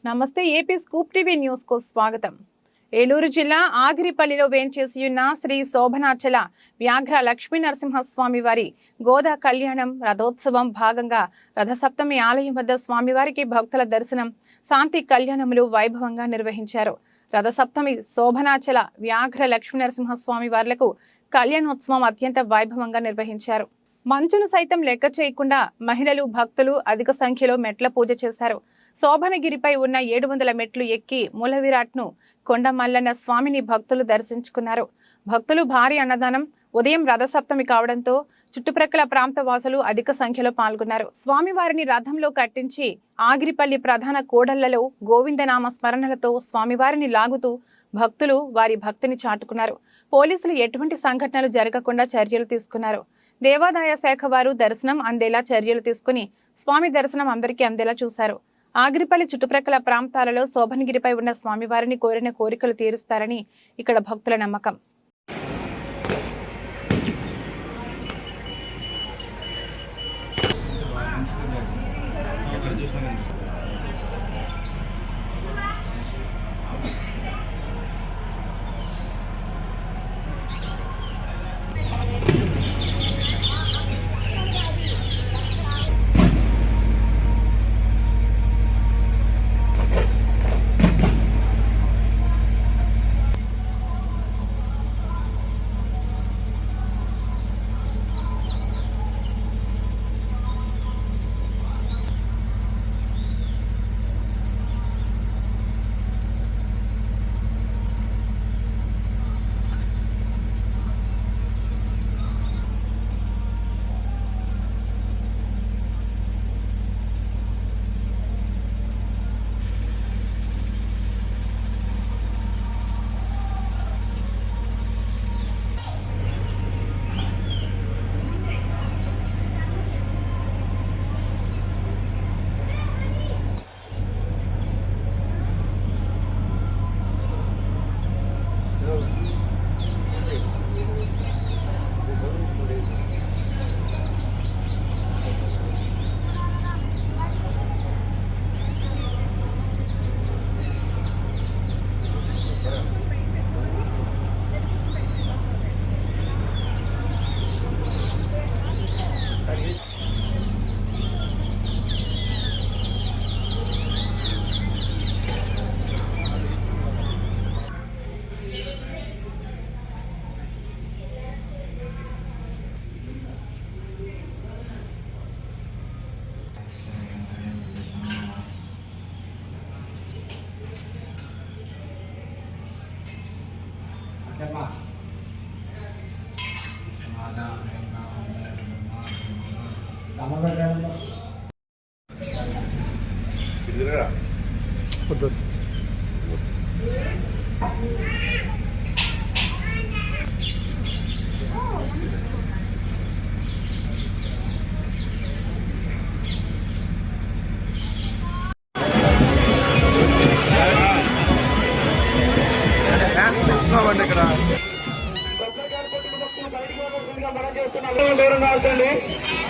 నమస్తే AP scoop TV news కు స్వాగతం. ఏలూరు జిల్లా ఆగిరిపల్లిలో వేంచేసి ఉన్న శ్రీ శోభనాచల వ్యాఘ్ర లక్ష్మీ నరసింహస్వామి వారి గోదా కళ్యాణం రథోత్సవం భాగంగా రథసప్తమి ఆలయం వద్ద స్వామివారికి భక్తుల దర్శనం, శాంతి కళ్యాణములు వైభవంగా నిర్వహించారు. రథసప్తమి శోభనాచల వ్యాఘ్ర లక్ష్మీ నరసింహస్వామి వార్లకు కళ్యాణోత్సవం అత్యంత వైభవంగా నిర్వహించారు. మంచును సైతం లెక్క చేయకుండా మహిళలు, భక్తులు అధిక సంఖ్యలో మెట్ల పూజ చేశారు. శోభనగిరిపై ఉన్న 700 మెట్లు ఎక్కి మూల విరాట్ను కొండ మల్లన్న స్వామిని భక్తులు దర్శించుకున్నారు. భక్తులు భారీ అన్నదానం. ఉదయం రథసప్తమి కావడంతో చుట్టుప్రక్కల ప్రాంత వాసులు అధిక సంఖ్యలో పాల్గొన్నారు. స్వామివారిని రథంలో కట్టించి ఆగిరిపల్లి ప్రధాన కూడళ్లలో గోవిందనామ స్మరణలతో స్వామివారిని లాగుతూ భక్తులు వారి భక్తిని చాటుకున్నారు. పోలీసులు ఎటువంటి సంఘటనలు జరగకుండా చర్యలు తీసుకున్నారు. దేవాదాయ శాఖ వారు దర్శనం అందేలా చర్యలు తీసుకుని స్వామి దర్శనం అందరికీ అందేలా చూశారు. ఆగిరిపల్లి చుట్టుప్రక్కల ప్రాంతాలలో శోభనగిరిపై ఉన్న స్వామివారిని కోరిన కోరికలు తీరుస్తారని ఇక్కడ భక్తుల నమ్మకం.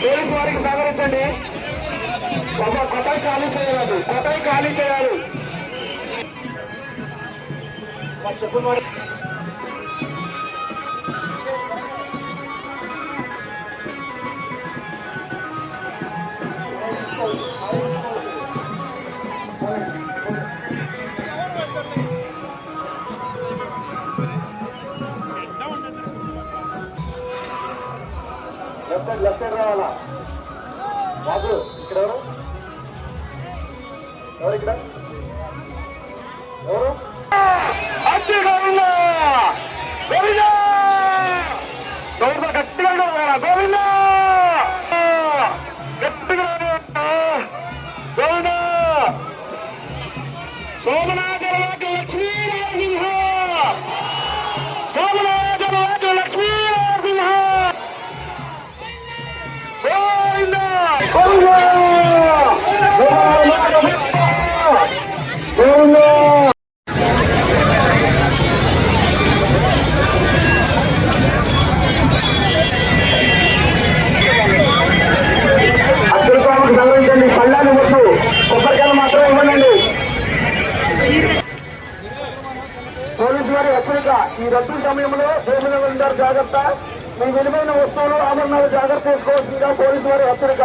పోలీసు వారికి సహకరించండి. కొటాయి ఖాళీ చేయాలి, కొటాయి ఖాళీ చేయాలి. లెఫ్ట్ సైడ్ రావాలా బాబు? ఇక్కడ ఎవరు ఇక్కడ ఎవరు? గోవింద గట్టిగా గోవింద గట్టిగా గోవింద శోభనాచల లక్ష్మీ నరసింహ, శోభనాచల లక్ష్మీ నరసింహ. అక్షర స్వామికి సంగ్రహించండి. పళ్ళాన్ని వద్దు, కొబ్బరికాయలు మాత్రమే ఇవ్వండి. వారి హెచ్చరిక. ఈ రద్దు సమయంలో దేవుని జాగ్రత్త. మీ విలువైన వస్తువులు ఆభరణాలు జాగ్రత్త తీసుకోవాల్సిందిగా పోలీసు వారి హెచ్చరిక.